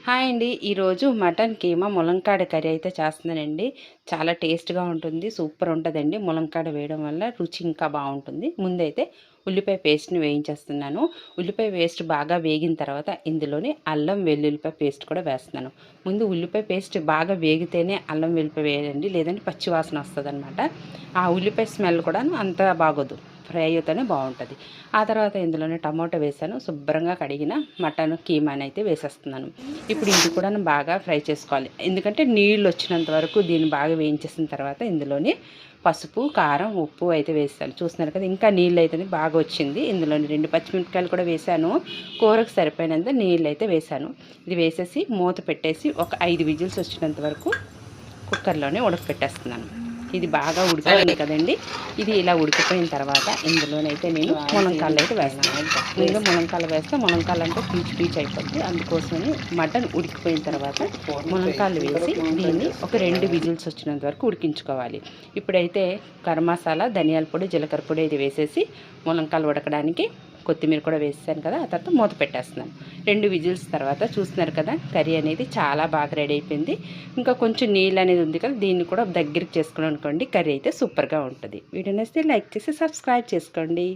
Hi అండి. ఈరోజు mutton keema ములంకాడ curry అయితే చేస్తున్నానండి. చాలా టేస్ట్‌గా ఉంటుంది. సూపర్ ఉంటదండి. ములంకాడ వేయడం వల్ల రుచి ఇంకా బావుంటుంది. ముందైతే ఉల్లిపాయ పేస్ట్‌ని వేయించేస్తున్నాను. ఉల్లిపాయ పేస్ట్ బాగా వేగిన తర్వాత ఇందులోనే అల్లం వెల్లుల్లిపాయ పేస్ట్ కూడా వేస్తున్నాను. ముందు ఉల్లిపాయ పేస్ట్ బాగా వేగితేనే అల్లం వెల్లుల్లిపాయ వేయాలండి. లేదంటే పచ్చి వాసన వస్తదనమాట. ఆ ఉల్లిపాయ స్మెల్ కూడాను అంత బాగోదు. ఫ్రై అయితేనే బావుంటది. ఆ తర్వాత ఇందులోనే టమాటో వేసాను. శుభ్రంగా కడిగిన మటన్ కీమానైతే వేసేస్తున్నాను. ఇప్పుడు ఇది కూడా బాగా ఫ్రై చేసుకోవాలి. ఎందుకంటే నీళ్ళు వచ్చినంత వరకు దీన్ని బాగా వేయించేసిన తర్వాత ఇందులోని పసుపు, కారం, ఉప్పు అయితే వేస్తాను. చూస్తున్నారు కదా, ఇంకా నీళ్ళు అయితే బాగా వచ్చింది. ఇందులోని 2 పచ్చిమిరపకాయలు కూడా వేసాను. కూరకు సరిపోయినంత నీళ్ళు అయితే వేసాను. ఇది వేసేసి మూత పెట్టేసి ఒక 5 విజిల్స్ వచ్చినంత వరకు కుక్కర్లోనే ఉడకపెట్టేస్తున్నాను. ఇది బాగా ఉడికిపోయింది కదండి. ఇది ఇలా ఉడికిపోయిన తర్వాత ఇందులోనైతే నేను ములంకాయలు అయితే వేస్తాను. ముందు ములంకాయలు వేస్తే ములంకాయలు అంటే పీచు పీచు అయిపోద్ది. అందుకోసమని మటన్ ఉడికిపోయిన తర్వాత ములంకాయలు వేసి దీన్ని ఒక 2 విజిల్స్ వచ్చినంత వరకు ఉడికించుకోవాలి. ఇప్పుడైతే గరం మసాలా, ధనియాల పొడి, జీలకర్ర పొడి ఇది వేసేసి ములంకాయలు ఉడకడానికి కొత్తిమీర కూడా వేసాను కదా, ఆ తర్వాత మూత పెట్టేస్తున్నాను. 2 విజిల్స్ తర్వాత చూస్తున్నారు కదా, కర్రీ అనేది చాలా బాగా రెడీ అయిపోయింది. ఇంకా కొంచెం నీళ్ళు అనేది ఉంది కదా, దీన్ని కూడా దగ్గరికి చేసుకుని అనుకోండి, కర్రీ అయితే సూపర్గా ఉంటుంది. వీడియో నచ్చితే లైక్ చేసి సబ్స్క్రైబ్ చేసుకోండి.